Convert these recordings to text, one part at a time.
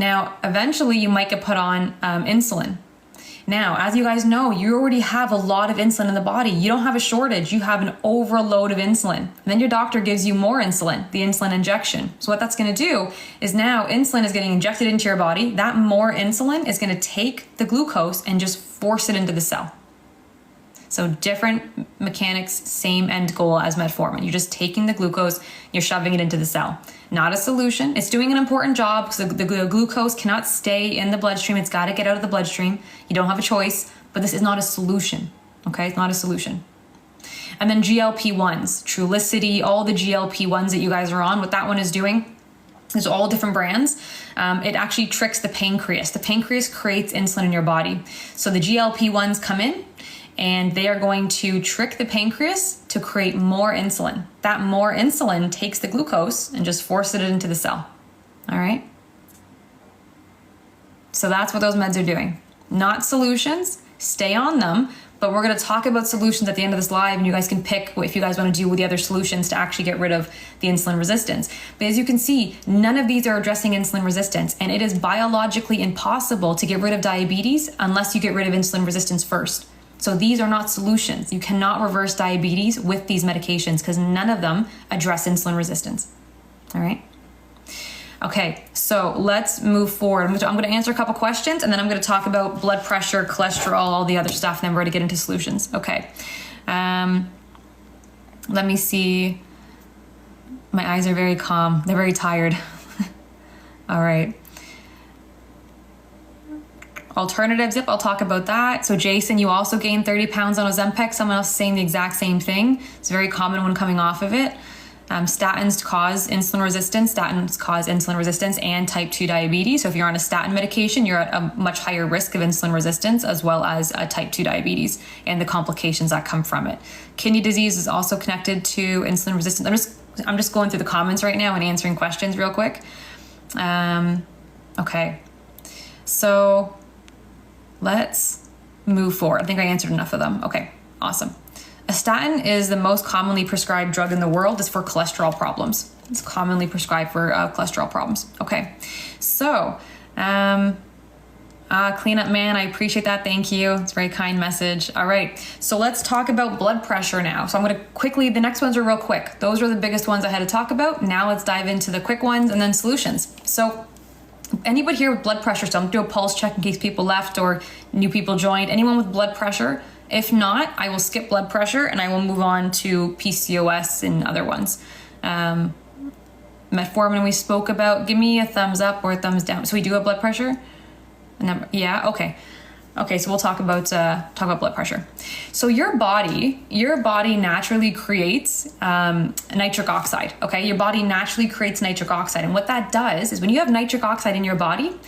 Now, eventually you might get put on insulin. Now, as you guys know, you already have a lot of insulin in the body. You don't have a shortage, you have an overload of insulin. And then your doctor gives you more insulin, the insulin injection. So what that's gonna do is now insulin is getting injected into your body. That more insulin is gonna take the glucose and just force it into the cell. So different mechanics, same end goal as metformin. You're just taking the glucose, you're shoving it into the cell. Not a solution. It's doing an important job because the glucose cannot stay in the bloodstream. It's got to get out of the bloodstream. You don't have a choice, but this is not a solution. Okay, it's not a solution. And then GLP-1s, Trulicity, all the GLP-1s that you guys are on, what that one is doing, there's all different brands. It actually tricks the pancreas. The pancreas creates insulin in your body. So the GLP-1s come in, and they are going to trick the pancreas to create more insulin. That more insulin takes the glucose and just forces it into the cell. All right? So that's what those meds are doing. Not solutions, stay on them, but we're gonna talk about solutions at the end of this live, and you guys can pick if you guys wanna do with the other solutions to actually get rid of the insulin resistance. But as you can see, none of these are addressing insulin resistance, and it is biologically impossible to get rid of diabetes unless you get rid of insulin resistance first. So these are not solutions. You cannot reverse diabetes with these medications because none of them address insulin resistance. All right. Okay, so let's move forward. I'm going to answer a couple questions, and then I'm going to talk about blood pressure, cholesterol, all the other stuff, and then we're going to get into solutions. Okay. Let me see. My eyes are very calm. They're very tired. All right. Alternatives, yep, I'll talk about that. So Jason, you also gained 30 pounds on Ozempic. Someone else saying the exact same thing. It's a very common one coming off of it. Statins cause insulin resistance. Statins cause insulin resistance and type 2 diabetes. So if you're on a statin medication, you're at a much higher risk of insulin resistance as well as type 2 diabetes and the complications that come from it. Kidney disease is also connected to insulin resistance. I'm just going through the comments right now and answering questions real quick. Okay, so let's move forward. I think I answered enough of them. Okay, awesome. A statin is the most commonly prescribed drug in the world. It's for cholesterol problems. It's commonly prescribed for cholesterol problems. Okay, so cleanup man, I appreciate that. Thank you. It's a very kind message. All right, so let's talk about blood pressure now. So I'm going to quickly, the next ones are real quick. Those are the biggest ones I had to talk about. Now let's dive into the quick ones and then solutions. So anybody here with blood pressure, so I'm gonna do a pulse check in case people left or new people joined. Anyone with blood pressure? If not, I will skip blood pressure and I will move on to PCOS and other ones. Metformin we spoke about. Give me a thumbs up or a thumbs down. So we do have blood pressure? Yeah, okay. Okay, so we'll talk about blood pressure. So your body naturally creates nitric oxide. Okay, your body naturally creates nitric oxide, and what that does is when you have nitric oxide in your body,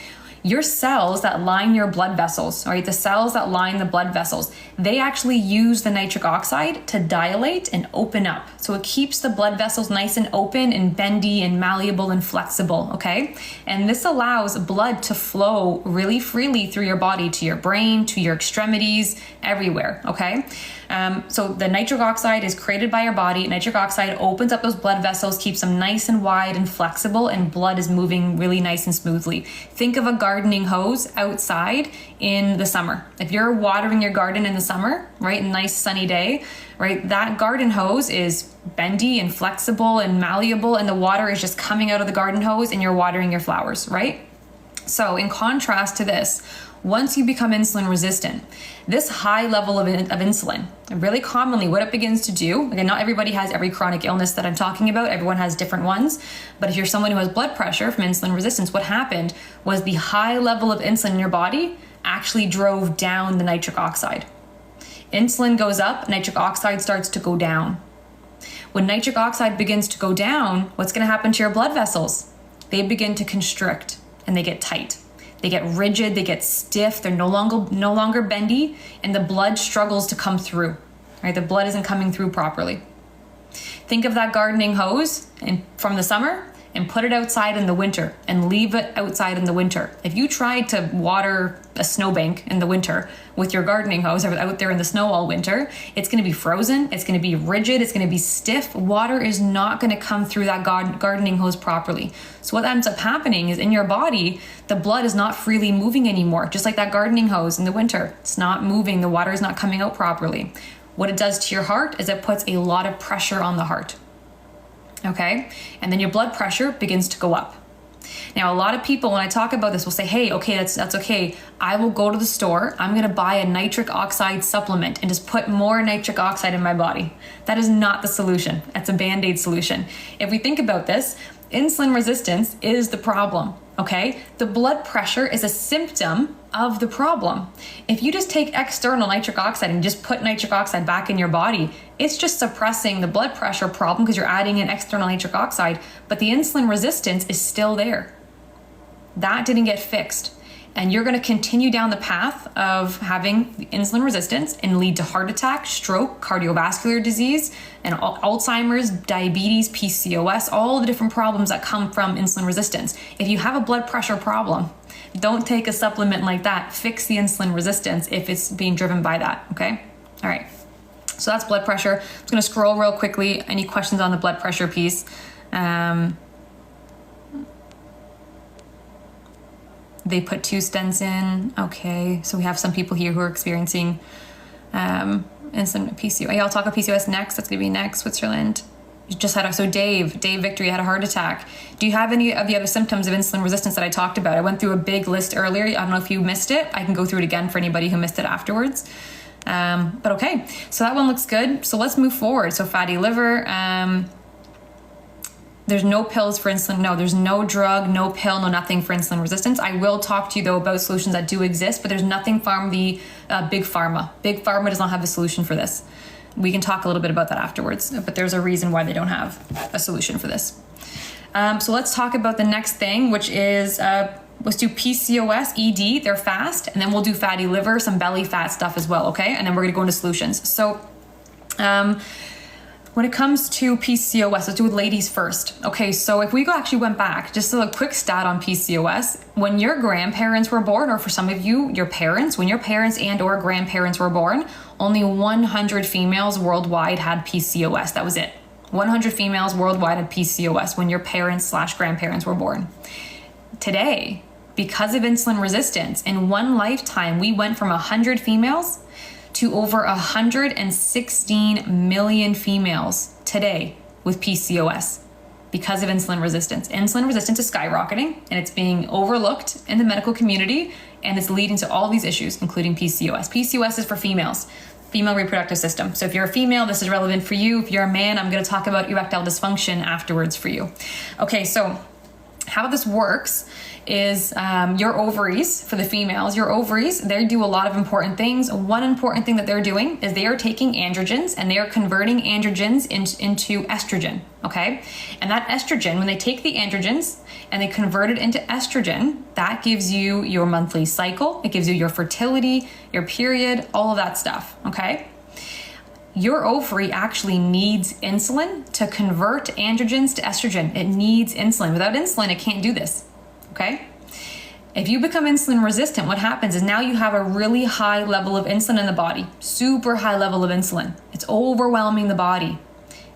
your cells that line your blood vessels, all right, the cells that line the blood vessels, they actually use the nitric oxide to dilate and open up. So it keeps the blood vessels nice and open and bendy and malleable and flexible, okay? And this allows blood to flow really freely through your body, to your brain, to your extremities, everywhere, okay? So the nitric oxide is created by your body. Nitric oxide opens up those blood vessels, keeps them nice and wide and flexible, and blood is moving really nice and smoothly. Think of a gardening hose outside in the summer. If you're watering your garden in the summer, right, a nice sunny day, right, that garden hose is bendy and flexible and malleable, and the water is just coming out of the garden hose and you're watering your flowers, right? So in contrast to this, once you become insulin resistant, this high level of insulin, really commonly what it begins to do, again, not everybody has every chronic illness that I'm talking about, everyone has different ones, but if you're someone who has blood pressure from insulin resistance, what happened was the high level of insulin in your body actually drove down the nitric oxide. Insulin goes up, nitric oxide starts to go down. When nitric oxide begins to go down, what's going to happen to your blood vessels? They begin to constrict and they get tight. They get rigid, they get stiff, they're no longer bendy, and the blood struggles to come through, right? The blood isn't coming through properly. Think of that gardening hose from the summer and put it outside in the winter and leave it outside in the winter. If you tried to water a snowbank in the winter with your gardening hose out there in the snow all winter, it's going to be frozen, it's going to be rigid, it's going to be stiff. Water is not going to come through that gardening hose properly. So what ends up happening is in your body, the blood is not freely moving anymore, just like that gardening hose in the winter. It's not moving, the water is not coming out properly. What it does to your heart is it puts a lot of pressure on the heart. Okay, and then your blood pressure begins to go up. Now, a lot of people, when I talk about this, will say, hey, okay, that's okay. I will go to the store, I'm gonna buy a nitric oxide supplement and just put more nitric oxide in my body. That is not the solution. That's a Band-Aid solution. If we think about this, insulin resistance is the problem, okay? The blood pressure is a symptom of the problem. If you just take external nitric oxide and just put nitric oxide back in your body, it's just suppressing the blood pressure problem because you're adding in external nitric oxide, but the insulin resistance is still there. That didn't get fixed. And you're going to continue down the path of having insulin resistance and lead to heart attack, stroke, cardiovascular disease, and Alzheimer's, diabetes, PCOS, all the different problems that come from insulin resistance. If you have a blood pressure problem, don't take a supplement like that. Fix the insulin resistance if it's being driven by that, okay? All right, so that's blood pressure. I'm just gonna scroll real quickly. Any questions on the blood pressure piece? They put 2 stents in. Okay, so we have some people here who are experiencing insulin PCOS. I'll talk about PCOS next. That's gonna be next. Switzerland. You just had so Dave Victory had a heart attack. Do you have any of the other symptoms of insulin resistance that I talked about? I went through a big list earlier. I don't know if you missed it. I can go through it again for anybody who missed it afterwards. But okay, so that one looks good. So let's move forward. So fatty liver. There's no pills for insulin. No, there's no drug, no pill, no nothing for insulin resistance. I will talk to you though about solutions that do exist, but there's nothing from the big pharma. Big pharma does not have a solution for this. We can talk a little bit about that afterwards, but there's a reason why they don't have a solution for this. So let's talk about the next thing, which is, let's do PCOS, ED, they're fast, and then we'll do fatty liver, some belly fat stuff as well, okay? And then we're gonna go into solutions. So, when it comes to PCOS, let's do with ladies first. Okay, so if we actually went back, just a quick stat on PCOS, when your grandparents were born, or for some of you, your parents, when your parents and or grandparents were born, only 100 females worldwide had PCOS. That was it. 100 females worldwide had PCOS when your parents / grandparents were born. Today, because of insulin resistance, in one lifetime, we went from 100 females to over 116 million females today with PCOS because of insulin resistance. Insulin resistance is skyrocketing and it's being overlooked in the medical community, and it's leading to all these issues, including PCOS. PCOS is for females, female reproductive system. So if you're a female, this is relevant for you. If you're a man, I'm gonna talk about erectile dysfunction afterwards for you. Okay, so how this works is your ovaries, for the females, your ovaries, they do a lot of important things. One important thing that they're doing is they are taking androgens and they are converting androgens into estrogen, okay? And that estrogen, when they take the androgens and they convert it into estrogen, that gives you your monthly cycle, it gives you your fertility, your period, all of that stuff, okay? Your ovary actually needs insulin to convert androgens to estrogen. It needs insulin. Without insulin, it can't do this. Okay? If you become insulin resistant, what happens is now you have a really high level of insulin in the body, super high level of insulin. It's overwhelming the body.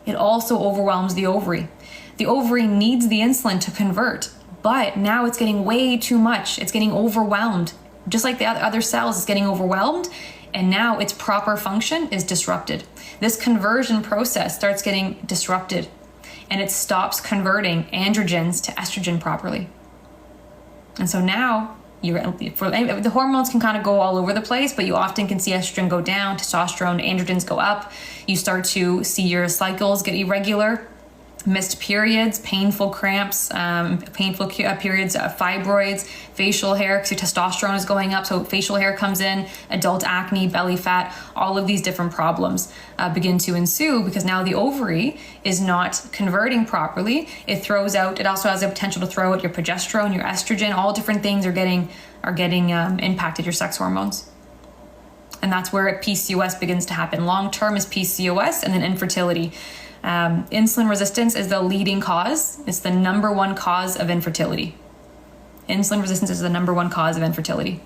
It also overwhelms the ovary. The ovary needs the insulin to convert, but now it's getting way too much. It's getting overwhelmed. Just like the other cells, it's getting overwhelmed, and now its proper function is disrupted. This conversion process starts getting disrupted, and it stops converting androgens to estrogen properly. And so now the hormones can kind of go all over the place, but you often can see estrogen go down, testosterone, androgens go up. You start to see your cycles get irregular, missed periods, painful cramps, painful periods, fibroids, facial hair, because your testosterone is going up, so facial hair comes in, adult acne, belly fat, all of these different problems begin to ensue because now the ovary is not converting properly. It throws out, it also has the potential to throw out your progesterone, your estrogen, all different things are getting impacted, your sex hormones. And that's where PCOS begins to happen. Long term is PCOS, and then infertility. Insulin resistance is the leading cause. It's the number one cause of infertility. Insulin resistance is the number one cause of infertility.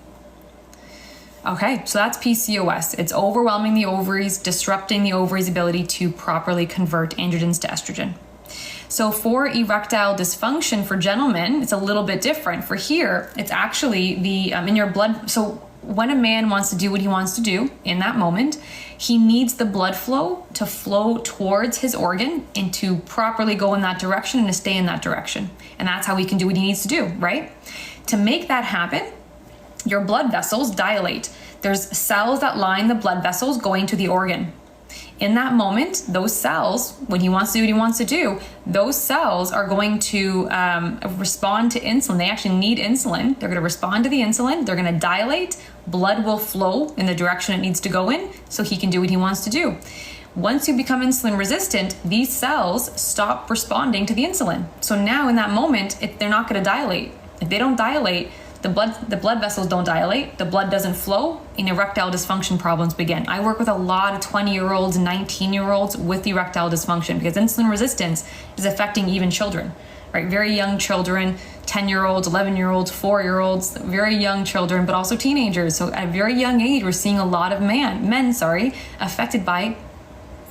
Okay, so that's PCOS. It's overwhelming the ovaries, disrupting the ovaries' ability to properly convert androgens to estrogen. So for erectile dysfunction for gentlemen, it's a little bit different. For here, it's actually the in your blood. So when a man wants to do what he wants to do in that moment, he needs the blood flow to flow towards his organ and to properly go in that direction and to stay in that direction. And that's how he can do what he needs to do, right? To make that happen, your blood vessels dilate. There's cells that line the blood vessels going to the organ. In that moment, those cells, when he wants to do what he wants to do, those cells are going to respond to insulin. They actually need insulin. They're going to respond to the insulin. They're going to dilate. Blood will flow in the direction it needs to go in so he can do what he wants to do. Once you become insulin resistant, these cells stop responding to the insulin. So now in that moment, they're not going to dilate. If they don't dilate, the blood vessels don't dilate, the blood doesn't flow, and erectile dysfunction problems begin. I work with a lot of 20-year-olds, 19-year-olds with erectile dysfunction because insulin resistance is affecting even children, right? Very young children, 10-year-olds, 11-year-olds, 4-year-olds, very young children, but also teenagers. So at a very young age, we're seeing a lot of men affected by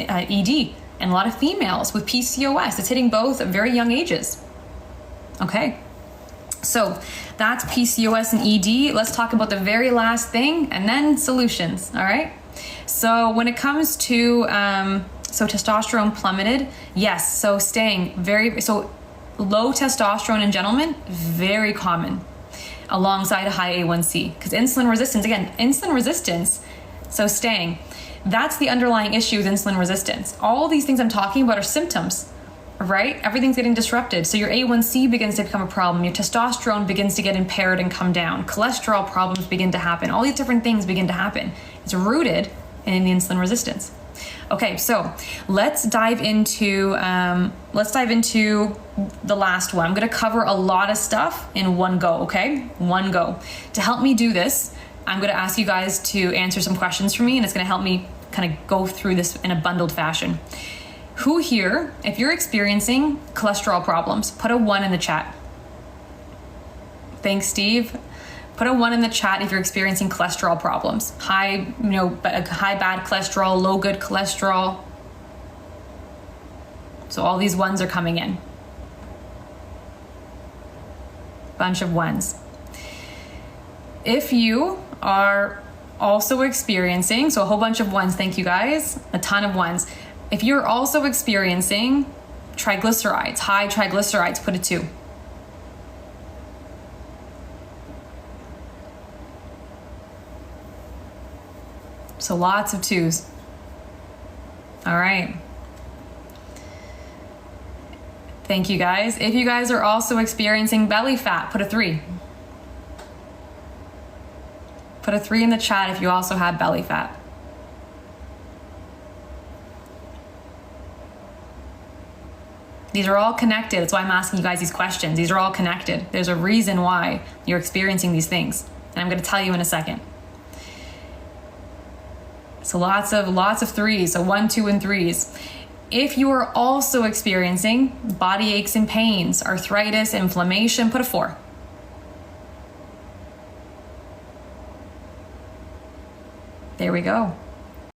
ED, and a lot of females with PCOS. It's hitting both at very young ages. Okay. So that's PCOS and ED. Let's talk about the very last thing and then solutions. All right. So when it comes to, so testosterone plummeted. Yes. So low testosterone in gentlemen, very common alongside a high A1C because insulin resistance. So that's the underlying issue with insulin resistance. All these things I'm talking about are symptoms. Right? Everything's getting disrupted. So your A1C begins to become a problem. Your testosterone begins to get impaired and come down. Cholesterol problems begin to happen. All these different things begin to happen. It's rooted in the insulin resistance. Okay, so let's dive into the last one. I'm going to cover a lot of stuff in one go, okay? One go. To help me do this, I'm going to ask you guys to answer some questions for me, and it's going to help me kind of go through this in a bundled fashion. Who here, if you're experiencing cholesterol problems, put a 1 in the chat. Thanks, Steve. Put a 1 in the chat if you're experiencing cholesterol problems. High bad cholesterol, low good cholesterol. So all these 1s are coming in. Bunch of 1s. If you are also experiencing, so a whole bunch of 1s, thank you guys, a ton of 1s. If you're also experiencing triglycerides, high triglycerides, put a 2. So lots of 2s. All right. Thank you guys. If you guys are also experiencing belly fat, put a 3. Put a 3 in the chat if you also have belly fat. These are all connected. That's why I'm asking you guys these questions. These are all connected. There's a reason why you're experiencing these things. And I'm going to tell you in a second. So lots of 3s. So 1, 2, and 3s. If you are also experiencing body aches and pains, arthritis, inflammation, put a 4. There we go.